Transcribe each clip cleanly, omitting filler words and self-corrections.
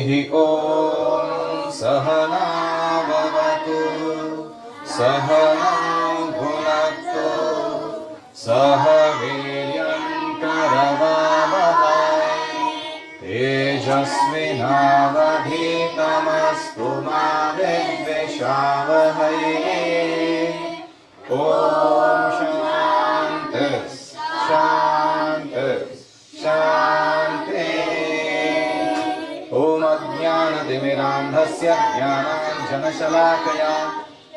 हि ॐ सहना भवतु सहनौ भुनक्तु सह वीर्यं करवावहै तेजस्विनावधीतमस्तु मा विद्विषावहै ॐ शान्ति शान्ति शान्ति ॐ अज्ञानतिमिरान्धस्य ज्ञानाञ्जनशलाकया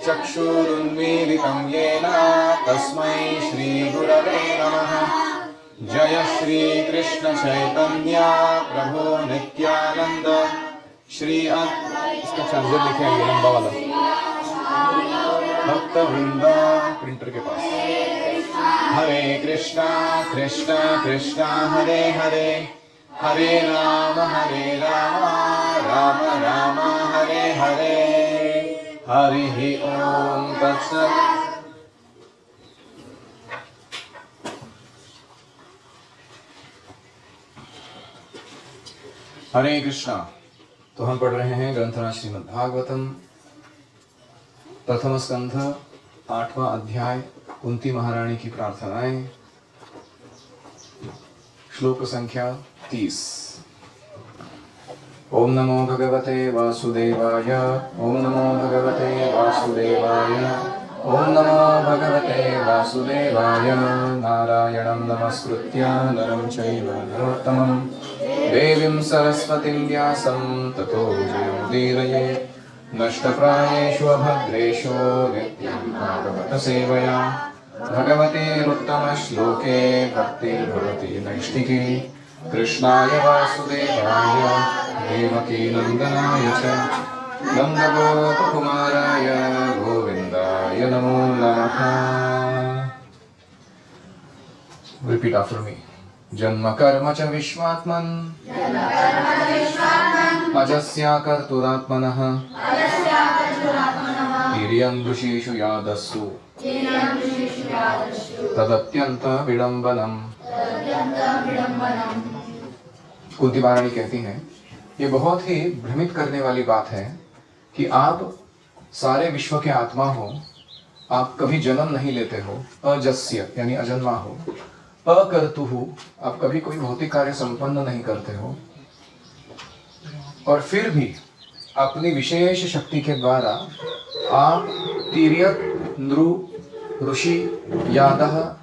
चक्षुरुन्मीलितं येन तस्मै श्रीगुरवे नमः। जय श्री कृष्ण चैतन्य प्रभु नित्यानंद श्री इसका चार्जर लिखे आइए लंबा वाला भक्त वृंदा प्रिंटर के पास। हरे कृष्णा कृष्णा कृष्णा हरे हरे हरे राम राम राम हरे हरे हरि ओम तत्सत्। हरे कृष्णा। तो हम पढ़ रहे हैं ग्रंथराज श्रीमद् भागवतम प्रथम स्कंध 8वां अध्याय कुंती महारानी की प्रार्थनाएं श्लोक संख्या 30। ओम नमो भगवते वासुदेवाय ओम नमो भगवते वासुदेवाय ओम नमो भगवते वासुदेवाय नारायणं नमस्कृत्य नरं चैव नरोत्तमं देवीं सरस्वतीं व्यासं ततो जयमुदीरयेत् नष्टप्रायेषु अभद्रेषु नित्यं भागवतसेवया भगवतेरुत्तमश्लोके भक्तिर्भवति नैष्ठिकी कृष्णाय वासुदेवाय देवकीनन्दनाय च नन्दगोपकुमाराय गोविन्दाय नमो नमः। Repeat after me. जन्म कर्म च विश्वात्मन् अजस्या कर्तुरात्मनः तिर्यं ऋषिषु यादस्सु तदत्यंत विडम्बनम्। कुंती महारानी कहती हैं ये बहुत ही भ्रमित करने वाली बात है कि आप सारे विश्व के आत्मा हो, आप कभी जन्म नहीं लेते हो, अजस्य यानी अजन्मा हो, अकर्तुहु आप कभी कोई भौतिक कार्य संपन्न नहीं करते हो, और फिर भी अपनी विशेष शक्ति के द्वारा आप तिर्यक, नृ, ऋषि, यादः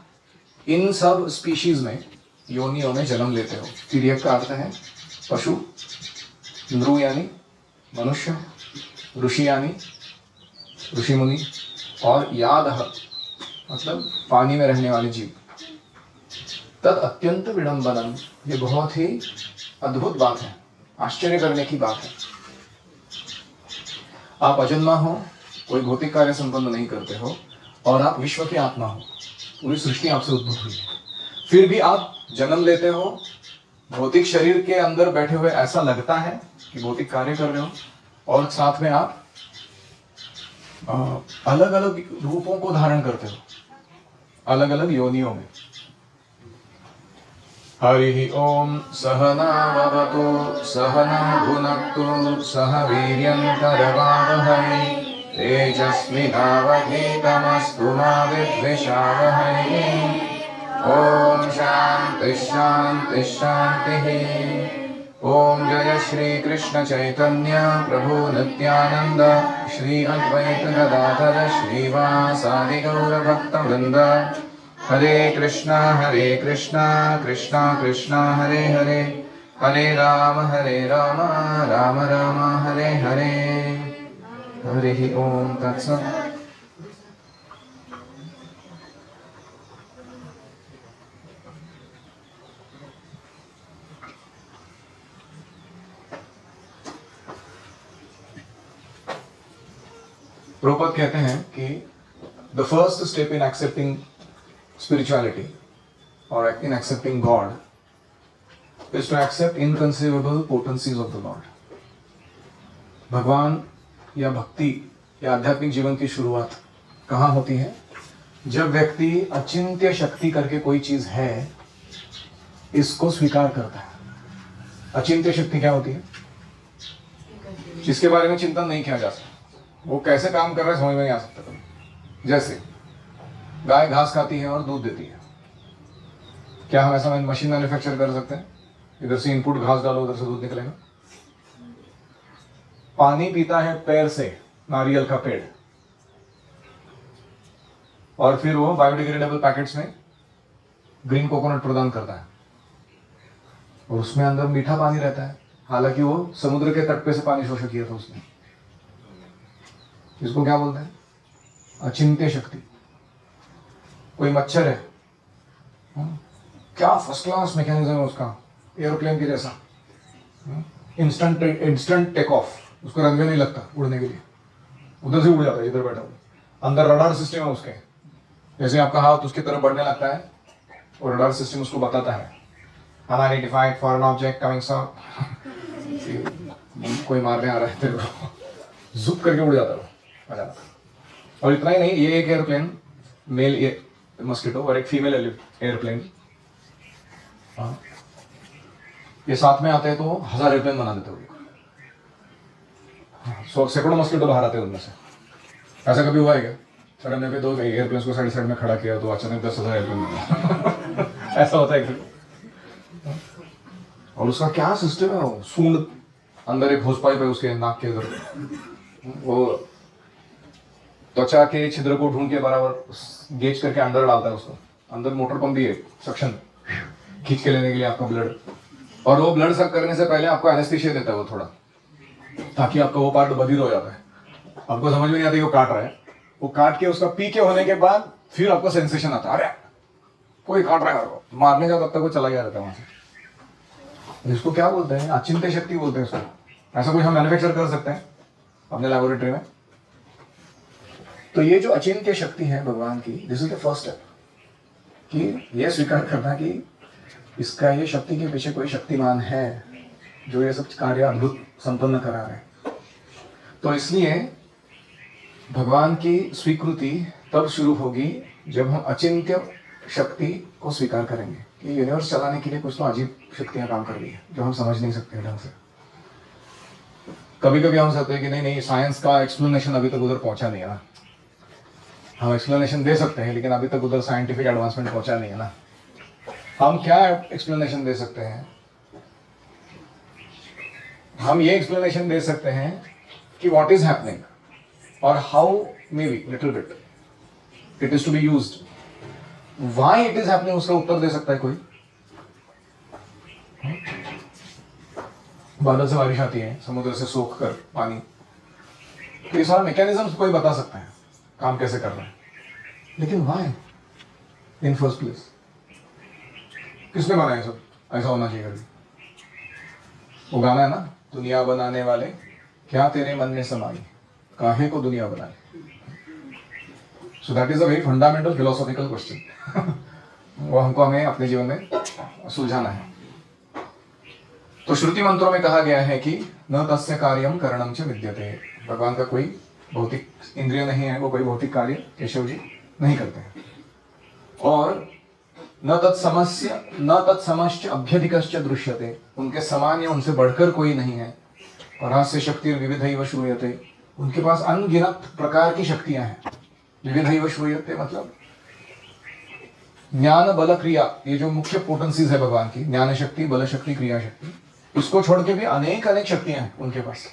इन सब स्पीशीज में योनियों में जन्म लेते हो। तिर्यक का अर्थ है पशु, नृ यानी मनुष्य, ऋषि यानी ऋषि मुनि, और यादः मतलब पानी में रहने वाले जीव। तद अत्यंत विडंबनम, ये बहुत ही अद्भुत बात है, आश्चर्य करने की बात है। आप अजन्मा हो, कोई भौतिक कार्य संपन्न नहीं करते हो, और आप विश्व की आत्मा हो, पूरी सृष्टि आपसे उद्भूत हुई है, फिर भी आप जन्म लेते हो, भौतिक शरीर के अंदर बैठे हुए ऐसा लगता है कि भौतिक कार्य कर रहे हो, और साथ में आप अलग अलग रूपों को धारण करते हो, अलग अलग योनियों में। हरि ओम सहना भवतु सहना भुनक्तु सह वीर्यं करवावहै तेजस्विनावधीतमस्तु मा विद्विषावहै। ओम शांति शांति शांति। ओम जय श्री कृष्ण चैतन्य प्रभु नित्यानंद श्री अद्वैत गदाधर श्रीवासादि गौर भक्तवृंद। हरे कृष्णा कृष्णा कृष्णा हरे हरे हरे राम राम राम हरे हरे हरि ओम तत्सत्। प्रभुपाद कहते हैं कि the first step in accepting spirituality or in accepting God is to accept inconceivable potencies of the Lord. भगवान या भक्ति या आध्यात्मिक जीवन की शुरुआत कहाँ होती है? जब व्यक्ति अचिंत्य शक्ति करके कोई चीज है इसको स्वीकार करता है। अचिंत्य शक्ति क्या होती है? जिसके बारे में चिंतन नहीं किया जा सकता, वो कैसे काम कर रहा है समझ में नहीं आ सकता कभी। जैसे गाय घास खाती है और दूध देती है, क्या हम ऐसा मशीन मैन्युफैक्चर कर सकते हैं? इधर से इनपुट घास डालो, उधर से दूध निकलेगा। पानी पीता है पैर से नारियल का पेड़, और फिर वो बायोडिग्रेडेबल पैकेट्स में ग्रीन कोकोनट प्रदान करता है, और उसमें अंदर मीठा पानी रहता है, हालांकि वो समुद्र के तट पे से पानी शोषण किया था उसने। इसको क्या बोलते हैं? अचिंत्य शक्ति। कोई मच्छर है, क्या फर्स्ट क्लास मैकेनिज्म है उसका, एरोप्लेन के जैसा, इंस्टेंट टेक ऑफ, उसको रंगे नहीं लगता उड़ने के लिए, उधर से उड़ जाता है इधर बैठा हुआ। अंदर रडार सिस्टम है उसके, जैसे आपका हाथ उसकी तरफ बढ़ने लगता है और रडार सिस्टम उसको बताता है unidentified foreign object coming south, कोई मारने आ रहा है तेरे को, जुप करके उड़ जाता है आ जाता। और इतना ही नहीं, ये एक एयरप्लेन मेल मस्किटो और एक फीमेल एयरप्लेन, ये साथ में आते हैं तो 1000 एयरप्लेन बना देते हो। सैकड़ों मस्किटो बाहर आते हैं उनमें से। ऐसा कभी हुआ है क्या? सडन पे 2 एयरप्लेन को साइड में खड़ा किया तो अचानक 10,000 एयरप्लेन बना ऐसा होता है। और उसका क्या सिस्टम है, वो सूंड, अंदर एक होस पाइप है उसके नाक के इधर, वो त्वचा के छिद्र को ढूंढ के बराबर गेज करके अंदर डालता है उसको। अंदर मोटर पंप भी है, सक्शन खींच के लेने के लिए आपका ब्लड, और वो ब्लड सक करने से पहले आपको एनेस्थीसिया देता है वो थोड़ा, ताकि आपका वो पार्ट बधिर हो जाता है। आपको समझ में नहीं आता वो काट रहा है, वो काट के उसका पी के होने के बाद फिर आपको सेंसेशन आता है, अरे कोई काट रहा है, मारने का तब तक वो चला गया रहता है वहां से। इसको क्या बोलते हैं? अचिंत्य शक्ति बोलते हैं इसको। ऐसा कुछ हम मैन्युफैक्चर कर सकते हैं अपने लैबोरेटरी में। तो ये जो अचिंत्य शक्ति है भगवान की, this is the first step, कि ये स्वीकार करना कि इसका, ये शक्ति के पीछे कोई शक्तिमान है जो ये सब कार्य अद्भुत संपन्न करा रहे हैं। तो इसलिए भगवान की स्वीकृति तब शुरू होगी जब हम अचिंत्य शक्ति को स्वीकार करेंगे कि यूनिवर्स चलाने के लिए कुछ तो अजीब शक्तियां काम कर रही है जो हम समझ नहीं सकते ढंग से। कभी कभी हम सोचते हैं कि नहीं, साइंस का एक्सप्लेनेशन अभी तक उधर पहुंचा नहीं है ना। हम एक्सप्लेनेशन दे सकते हैं लेकिन अभी तक उधर साइंटिफिक एडवांसमेंट पहुंचा नहीं है ना। हम क्या एक्सप्लेनेशन दे सकते हैं? हम ये एक्सप्लेनेशन दे सकते हैं कि व्हाट इज हैपनिंग और how maybe little bit it is to be used, why it is happening, उसका उत्तर दे सकता है कोई? बादल से बारिश आती है, समुद्र से सोख कर पानी, तो ये सारा मैकेनिज्म कोई बता सकता है काम कैसे कर रहा है, लेकिन व्हाई इन फर्स्ट प्लेस? किसने बनाया सब? ऐसा होना चाहिए कभी। वो गाना है ना, दुनिया बनाने वाले क्या तेरे मन में समाई, काहे को दुनिया बनाई। So that is a very fundamental philosophical question. वो हमको हमें अपने जीवन में सुलझाना है। तो श्रुति मंत्रों में कहा गया है कि न तस्य कार्यम करणम च विद्यते, भगवान का कोई भौतिक इंद्रिय नहीं है, वो कोई भौतिक कार्य केशव जी नहीं करते हैं। और न तत्समश्च अभ्यधिकश्च दृश्यते, उनके समान या उनसे बढ़कर कोई नहीं है। परास्य शक्ति विविधैव श्रूयते, उनके पास अनगिनत प्रकार की शक्तियां हैं। विविधैव श्रूयते मतलब ज्ञान बल क्रिया, ये जो मुख्य पोटेंसीज है भगवान की, ज्ञान शक्ति, बल शक्ति, क्रिया शक्ति, इसको छोड़ के भी अनेक शक्तियां हैं उनके पास,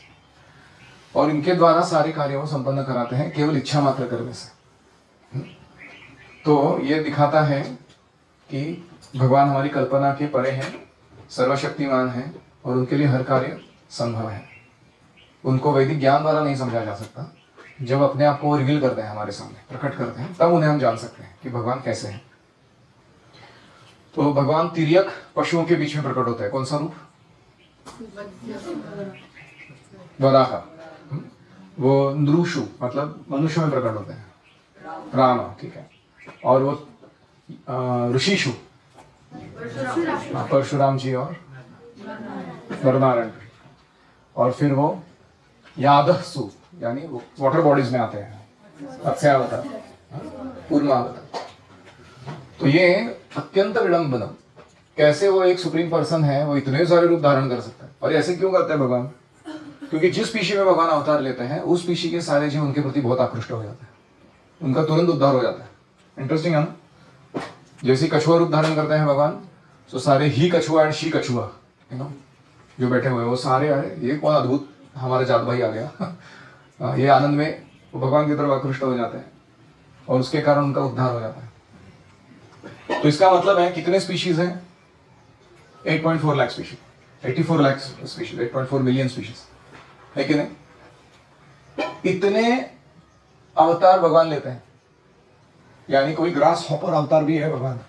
और इनके द्वारा सारे कार्यों को संपन्न कराते हैं केवल इच्छा मात्र करने से। तो ये दिखाता है कि भगवान हमारी कल्पना के परे हैं, सर्वशक्तिमान हैं, और उनके लिए हर कार्य संभव है। उनको वैदिक ज्ञान द्वारा नहीं समझा जा सकता। जब अपने आप को रिवील करते हैं, हमारे सामने प्रकट करते हैं, तब उन्हें हम जान सकते हैं कि भगवान कैसे हैं। तो भगवान तिर्यक पशुओं के बीच में प्रकट होता है। कौन सा रूप? वराह। वो नृषु मतलब मनुष्य में प्रकट होते हैं, राम, ठीक है। और वो ऋषिशु, परशुराम जी और नरनारायण। और फिर वो यादसु यानी वो वाटर बॉडीज में आते हैं, अक्षयावतार, कूर्मावतार। तो ये अत्यंत विडंबना, कैसे वो एक सुप्रीम पर्सन है, वो इतने सारे रूप धारण कर सकता है। और ऐसे क्यों करते हैं भगवान? क्योंकि जिस स्पीशी में भगवान अवतार लेते हैं उस स्पीशी के सारे जीव उनके प्रति बहुत आकृष्ट हो जाते हैं, उनका तुरंत उद्धार हो जाता है। इंटरेस्टिंग है ना? जैसे कछुआ रूप धारण करते हैं भगवान, तो सारे ही कछुआ एंड शी कछुआ जो बैठे हुए हैं वो सारे आए, ये कौन अद्भुत हमारा जात भाई आ गया ये आनंद में भगवान की तरफ आकृष्ट हो जाते हैं और उसके कारण उनका उद्धार हो जाता है। तो इसका मतलब है कितने स्पीशीज हैं? 8.4 lakh species, 84 lakh species, 8.4 million species है कि नहीं? इतने अवतार भगवान लेते हैं, यानी कोई ग्रास हॉपर अवतार भी है भगवान,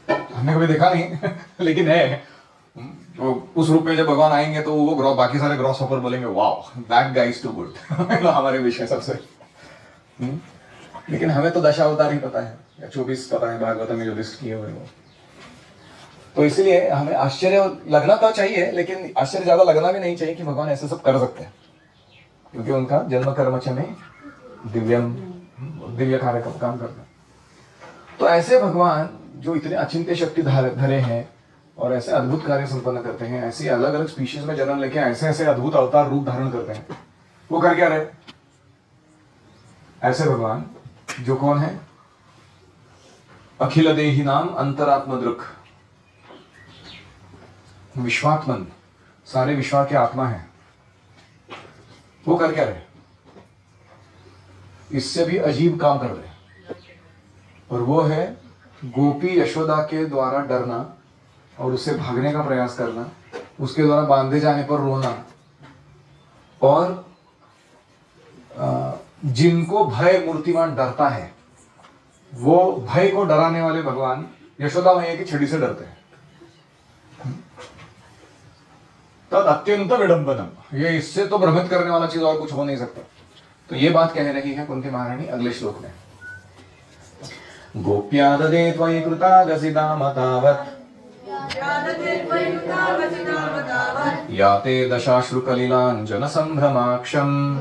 हमने कभी देखा नहीं लेकिन है। तो उस रूप में जब भगवान आएंगे तो वो बाकी सारे ग्रॉस हॉपर बोलेंगे wow that guy is too good हमारे विषय सबसे। लेकिन हमें तो दशावतार ही पता है या 24 पता है भागवत में जो लिस्ट किए हुए वो। तो इसलिए हमें आश्चर्य लगना तो चाहिए, लेकिन आश्चर्य ज्यादा लगना भी नहीं चाहिए कि भगवान ऐसे सब कर सकते हैं, क्योंकि उनका जन्म कर्म में दिव्य कार्य का काम करते हैं। तो ऐसे भगवान जो इतने अचिंत्य शक्ति धरे हैं और ऐसे अद्भुत कार्य संपन्न करते हैं, ऐसी अलग अलग स्पीशीज में जन्म लेके ऐसे ऐसे अद्भुत अवतार रूप धारण करते हैं, वो कर क्या रहे? ऐसे भगवान जो कौन है? अखिल देही नाम अंतरात्म दृक्, विश्वात्मन, सारे विश्वा के आत्मा है, वो कर क्या रहे? इससे भी अजीब काम कर रहे, और वो है गोपी यशोदा के द्वारा डरना और उससे भागने का प्रयास करना, उसके द्वारा बांधे जाने पर रोना, और जिनको भय मूर्तिमान डरता है वो भय को डराने वाले भगवान यशोदा मैया की छड़ी से डरते हैं। तद अत्यंत विडंबनम, ये इससे तो भ्रमित करने वाला चीज और कुछ हो नहीं सकता। तो ये बात कह रही है कुंती महारानी अगले श्लोक में। गोप्या ददे त्वयि कृता गसिदामतावत् याते दशाश्रुकलिलाञ्जन संभ्रमाक्षम्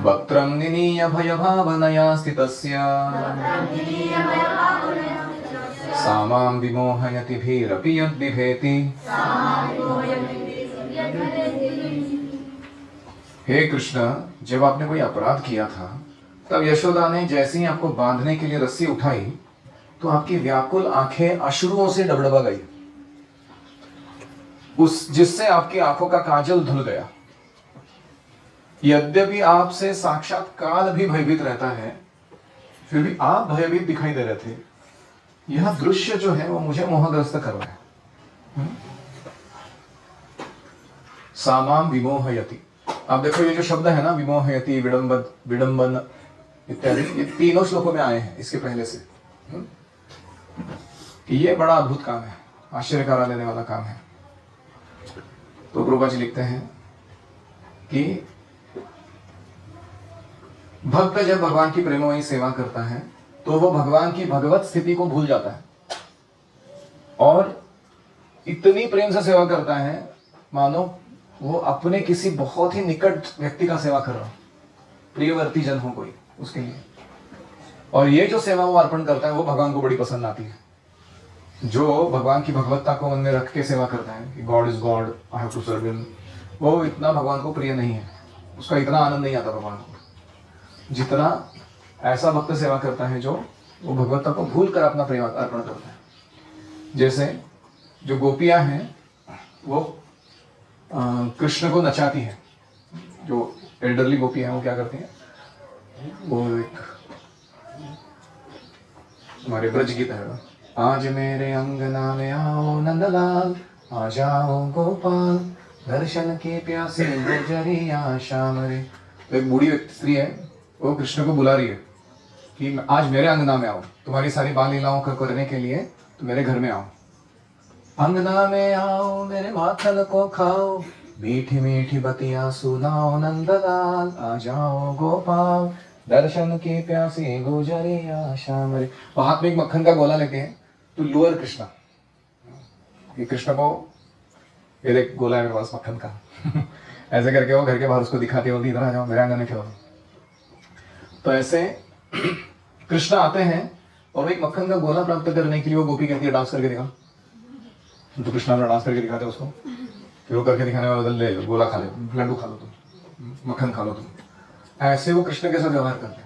वक्त्रं निनीय भयभावनया स्थितस्य सा मां विमोहयति भीरपि यद्बिभेति। हे कृष्ण, जब आपने कोई अपराध किया था तब यशोदा ने जैसे ही आपको बांधने के लिए रस्सी उठाई तो आपकी व्याकुल आंखें अश्रुओं से डबडबा गई, जिससे आपकी आंखों का काजल धुल गया। यद्यपि आपसे साक्षात काल भी भयभीत रहता है, फिर भी आप भयभीत दिखाई दे रहे थे। यह दृश्य जो है वो मुझे मोहग्रस्त कर रहा है। सामाम विमोहयति, आप देखो ये जो शब्द है ना, विमोहयति, विडंबन इत्यादि, ये तीनों श्लोकों में आए हैं इसके पहले से। कि ये बड़ा अद्भुत काम है, आश्चर्य करा देने वाला काम है। तो प्रभुपाद जी लिखते हैं कि भक्त जब भगवान की प्रेममयी सेवा करता है तो वो भगवान की भगवत स्थिति को भूल जाता है और इतनी प्रेम से सेवा करता है मानो वो अपने किसी बहुत ही निकट व्यक्ति का सेवा कर रहा हो, प्रियवर्ती जन हो कोई उसके लिए। और ये जो सेवा वो अर्पण करता है वो भगवान को बड़ी पसंद आती है। जो भगवान की भगवत्ता को मन में रख के सेवा करता है कि God is God, I have to serve him, वो इतना भगवान को प्रिय नहीं है, उसका इतना आनंद नहीं आता भगवान को, जितना ऐसा भक्त सेवा करता है जो वो भगवत्ता को भूल कर अपना प्रेम अर्पण करता है। जैसे जो गोपियां हैं वो कृष्ण को नचाती है, जो एल्डरली गोपियां हैं वो क्या करती हैं, वो एक हमारे ब्रज गीत है, आज मेरे अंगना में आओ नंदलाल, आ जाओ गोपाल, दर्शन के प्यासे गुजरिया श्याम रे। तो एक बूढ़ी स्त्री है, वो कृष्ण को बुला रही है कि आज मेरे अंगना में आओ, तुम्हारी सारी बाल लीलाओं को करने के लिए तो मेरे घर में आओ। अंगना में आओ मेरे माखन को खाओ, मीठी मीठी बतियां सुनाओ नंदलाल, आ जाओ गोपाल, दर्शन के प्यासे गुजरिया श्याम रे। और हाथ में एक मक्खन का गोला लेते हैं तो लुअर कृष्णा, ये कृष्ण को ये देख गोला है मेरे पास मक्खन का ऐसे करके वो घर के बाहर उसको दिखाते हो, इधर आ जाओ मेरे आंगन में खेलो। तो ऐसे कृष्ण आते हैं और एक मक्खन का गोला प्राप्त करने के लिए वो गोपी कहती है डांस करके दिखा। तो कृष्णा ने डांस करके दिखाते उसको, फिर वो करके दिखाने वाला बदल ले लो, गोला खा ले, लड्डू खा लो तुम, मक्खन खा लो तुम, ऐसे वो कृष्ण के साथ व्यवहार करते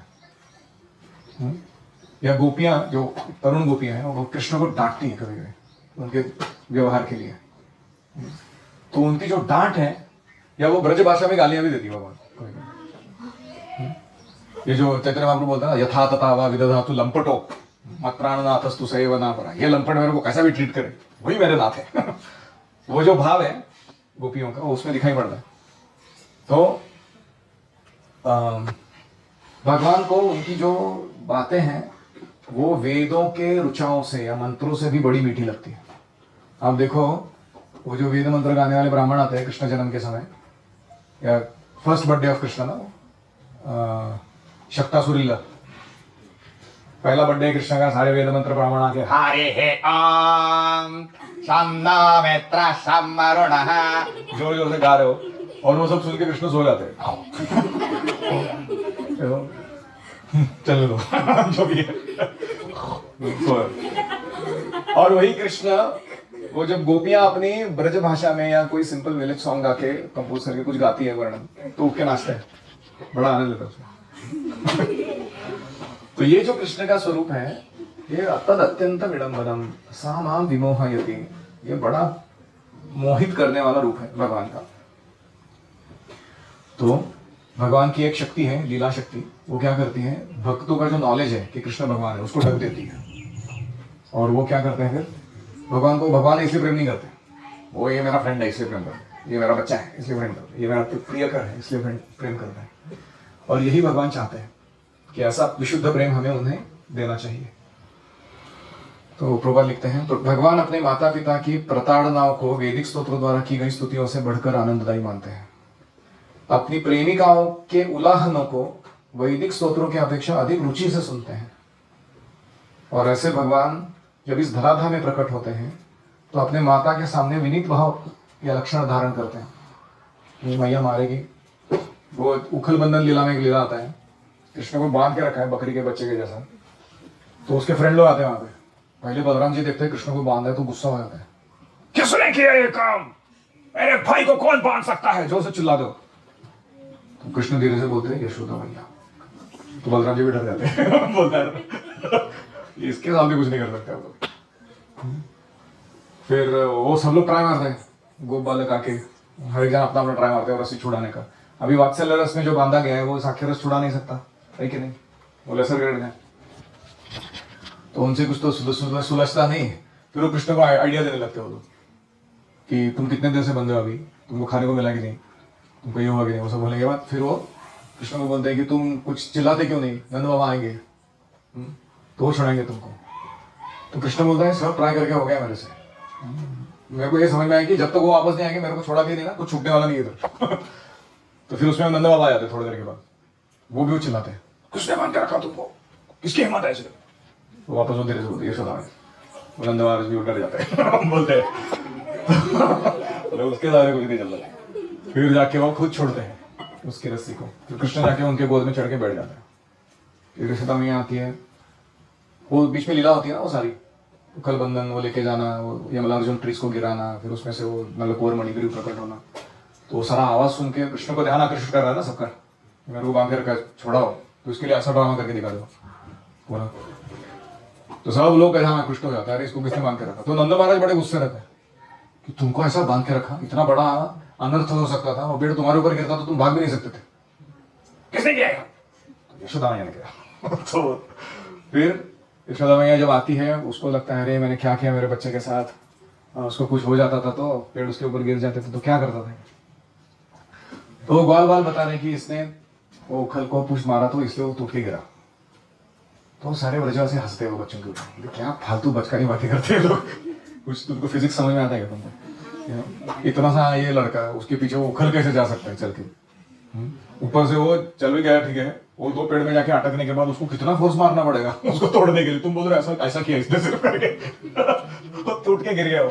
हैं। या गोपियां जो तरुण गोपियां हैं वो कृष्ण को डांटती हैं कभी कभी उनके व्यवहार के लिए, तो उनकी जो डांट है या वो ब्रज भाषा में गालियां भी देती है भगवान। ये जो चैतन्य महाप्रभु बोलता है ना, यथा तथा वा विदधातु लंपटो मत्राणनाथस्तु सैव नापरा, ये लंपट मेरे को कैसा भी ट्रीट करे वही मेरे नाथ है। वो जो भाव है गोपियों का वो उसमें दिखाई पड़ता है। तो भगवान को उनकी जो बातें हैं वो वेदों के ऋचाओं से या मंत्रों से भी बड़ी मीठी लगती है। आप देखो वो जो वेद मंत्र गाने वाले ब्राह्मण आते हैं कृष्ण जन्म के समय, या फर्स्ट बर्थडे ऑफ कृष्ण ना, शक्तासुरीला पहला बर्थडे कृष्ण का, सारे वेद मंत्र ब्राह्मण आके हरे हे ओम शन्ना मित्र समरुणः जोर जोर से गा रहे हो, और वो सब सुन के कृष्ण सो जाते हैं। चलो दो जो भी है। और वही कृष्ण वो जब गोपियां अपनी ब्रज भाषा में या कोई सिंपल विलेज सॉन्ग गा के कंपोज करके कुछ गाती है वर्णन, तो उठ के नाचते हैं, बड़ा आनंद लेता है। तो ये जो कृष्ण का स्वरूप है ये तद अत्यंत विडंबनम सा माम विमोहयति, ये बड़ा मोहित करने वाला रूप है भगवान का। तो भगवान की एक शक्ति है लीला शक्ति, वो क्या करती है, भक्तों का जो नॉलेज है कि कृष्ण भगवान है उसको ढक देती है। और वो क्या करते हैं फिर, भगवान को भगवान इसलिए प्रेम नहीं करते, वो ये मेरा फ्रेंड है इसलिए प्रेम करते हैं, ये मेरा बच्चा है इसलिए प्रेम करते हैं, ये मेरा प्रियकर है इसलिए प्रेम करते हैं। और यही भगवान चाहते हैं कि ऐसा विशुद्ध प्रेम हमें उन्हें देना चाहिए। तो प्रभुपाद लिखते हैं, तो भगवान अपने माता पिता की प्रताड़नाओं को वैदिक स्तोत्रों द्वारा की गई स्तुतियों से बढ़कर आनंददायी मानते हैं। अपनी प्रेमिकाओं के उल्लाहनों को वैदिक स्तोत्रों की अपेक्षा अधिक रुचि से सुनते हैं। और ऐसे भगवान जब इस धराधाम में प्रकट होते हैं तो अपने माता के सामने विनीत भाव या लक्षण धारण करते हैं कि मैया मारेगी। वो उखल बंधन लीला में एक लीला आता है, कृष्ण को बांध के रखा है बकरी के बच्चे के जैसा, तो उसके फ्रेंड लोग आते हैं वहां पे, पहले बलराम जी देखते हैं कृष्ण को बांधा है तो गुस्सा हो जाता है, किसने किया ये काम, मेरे भाई को कौन बांध सकता है, जोर से चिल्ला दो। तो कृष्ण धीरे से बोलते हैं यशोदा मैया, तो बलराम जी भी डर जाते हैं। बोलता है इसके सामने कुछ नहीं कर सकते आप लोग। फिर वो सब लोग ट्राई मारते हैं, गोप बालक आके हर एक जन अपना अपना ट्राई मारते हैं रस्सी छुड़ाने का। अभी वात्सल्य रस में जो बांधा गया है वो साक्ष्य रस छुड़ा नहीं सकता है कि नहीं, वो लेसर ग्रेड है, तो उनसे कुछ तो सुलझता नहीं। फिर वो कृष्ण को आइडिया देने लगते हो कि तुम कितने देर से बंधे हो, अभी तुमको खाने को मिला कि नहीं, तुमको ये हुआ कि नहीं, वो सब बोलने के बाद फिर वो कृष्ण को बोलते हैं कि तुम कुछ चिल्लाते क्यों नहीं, नंद बाबा आएंगे तो वो छुड़ाएंगे तुमको। तो कृष्ण बोलता है सब ट्राई करके हो गया मेरे से, मेरे को ये समझ में आया कि जब तक वो वापस नहीं आएंगे मेरे को छोड़ा के नहीं ना तो छूटने वाला नहीं इधर। तो फिर उसमें नंद बाबा आ जाते थोड़ी देर के बाद, वो भी वो चिल्लाते हैं किसने बांध के रखा तुमको, किसकी हिम्मत है ऐसे, तो वापस वो धीरे से बोलते ये नंद महाराज भी डर जाते हैं। बोलते हैं उसके सारे कुछ नहीं चलता। फिर जाके वो खुद छोड़ते हैं उसकी रस्सी को, फिर कृष्ण जाके उनके गोद में चढ़ के बैठ जाते हैं। फिर यशोदा मैया आती है, वो बीच में लीला होती है ना, वो सारी उखल बंधन वो लेके जाना, वो यमलार्जुन ट्रीज को गिराना, फिर उसमें से वो नलकोर मणिगिरी प्रकट होना, तो वो सारा आवाज सुन के कृष्ण को ध्यान आकर्षित कर रहा है ना सबका, मेरे को बांध के रखा छोड़ाओ, तो इसके लिए ऐसा ड्रामा करके दिखा दो पूरा। तो सब लोग हाँ कृष्ण हो जाता है, अरे इसको किसने बांध के रखा। तो नंद महाराज बड़े गुस्से रहते हैं कि तुमको ऐसा बांध के रखा, इतना बड़ा अनर्थ हो सकता था, और पेड़ तुम्हारे ऊपर गिरता तो तुम भाग भी नहीं सकते थे, किसने किया? तो यशोदा मैया ने किया। तो फिर यशोदा मैया जब आती है उसको लगता है अरे मैंने क्या किया मेरे बच्चे के साथ, उसको कुछ हो जाता था तो पेड़ उसके ऊपर गिर जाते थे तो क्या करता था। तो वो ग्वाल बाल बता रहे कि इसने वो उखल को पुष्प मारा तो इसलिए वो टूट के गिरा। तो सारे ब्रजवासी हंसते हैं वो बच्चों के ऊपर, क्या फालतू बचकानी बातें करते हैं लोग, कुछ तुमको फिजिक्स समझ में आता है क्या तुमको, इतना सा ये लड़का उसके पीछे वो उखल कैसे जा सकता है चल के, ऊपर से वो चल भी गया ठीक है, वो दो पेड़ में जाके अटकने के बाद उसको कितना फोर्स मारना पड़ेगा उसको तोड़ने के लिए, तुम बोल रहे ऐसा ऐसा किया इसने सिर्फ करके तो टूट के गिर गया वो,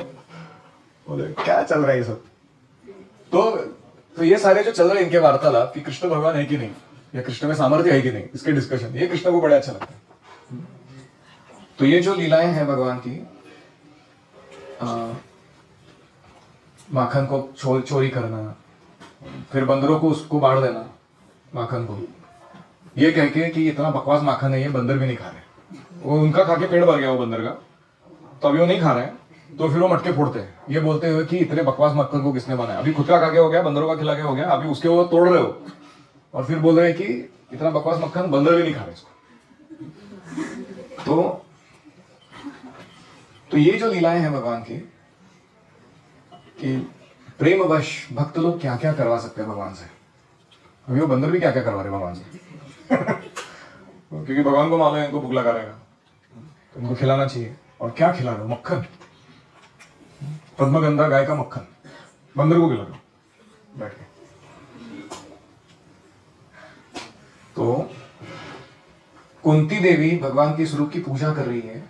बोले क्या चल रहा है ये सब। तो ये सारे जो चल रहे हैं इनके वार्तालाप कि कृष्ण भगवान है कि नहीं या कृष्ण में सामर्थ्य है कि नहीं, इसके डिस्कशन, ये कृष्ण को बड़ा अच्छा लगता है। तो ये जो लीलाएं हैं भगवान की, माखन को चोरी करना, फिर बंदरों को उसको बांट देना माखन को, ये कह के कि इतना बकवास माखन है, ये बंदर भी नहीं खा रहे। वो उनका खा के पेट भर गया वो बंदर का, तो अभी वो नहीं खा रहे हैं, तो फिर वो मटके फोड़ते हैं ये बोलते हुए कि इतने बकवास माखन को किसने बनाया, अभी खुद का खा के हो गया, बंदरों का खिला के हो गया, अभी उसके वो तोड़ रहे हो और फिर बोल रहे हैं कि इतना बकवास मक्खन बंदर भी नहीं खा रहे इसको। तो ये जो लीलाएं हैं भगवान की, कि प्रेमवश भक्त लोग क्या क्या करवा सकते हैं भगवान से। अभी वो बंदर भी क्या क्या करवा रहे भगवान से क्योंकि भगवान को मालूम है इनको भूख लगा रहेगा, तो इनको खिलाना चाहिए। और क्या खिला रहे हो? मक्खन, पद्मगंधा गाय का मक्खन बंदर को खिला दो बैठ के। तो कुंती देवी भगवान के स्वरूप की पूजा कर रही है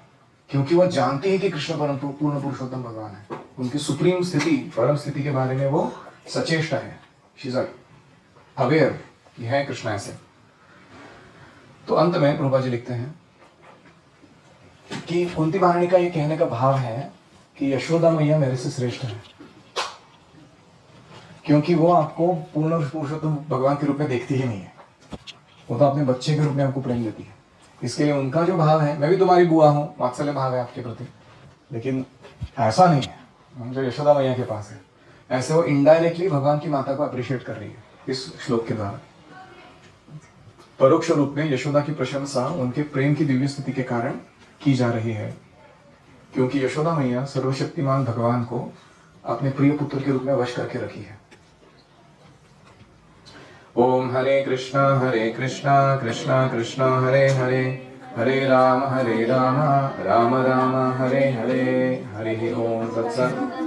क्योंकि वह जानती है कि कृष्ण परम पूर्ण पुरुषोत्तम भगवान है। उनकी सुप्रीम स्थिति, परम स्थिति के बारे में वो सचेष्टा है, शी इज अवेयर कि है कृष्ण ऐसे। तो अंत में प्रभुपाद जी लिखते हैं कि कुंती महारानी का ये कहने का भाव है कि यशोदा मैया मेरे से श्रेष्ठ है, क्योंकि वो आपको पूर्ण पुरुषोत्तम भगवान के रूप में देखती ही नहीं है, वो तो अपने बच्चे के रूप में आपको प्रेम देती है। इसके लिए उनका जो भाव है, मैं भी तुम्हारी बुआ हूँ, वात्सल्य भाव है आपके प्रति, लेकिन ऐसा नहीं है जो यशोदा मैया के पास है। ऐसे वो इनडायरेक्टली भगवान की माता को अप्रिशिएट कर रही है इस श्लोक के द्वारा। परोक्ष रूप में यशोदा की प्रशंसा उनके प्रेम की दिव्य स्थिति के कारण की जा रही है, क्योंकि यशोदा मैया सर्वशक्तिमान भगवान को अपने प्रिय पुत्र के रूप में वश करके रखी है। ओम हरे कृष्णा कृष्णा कृष्णा हरे हरे, हरे राम राम राम हरे हरे, हरि ओम तत्सत्।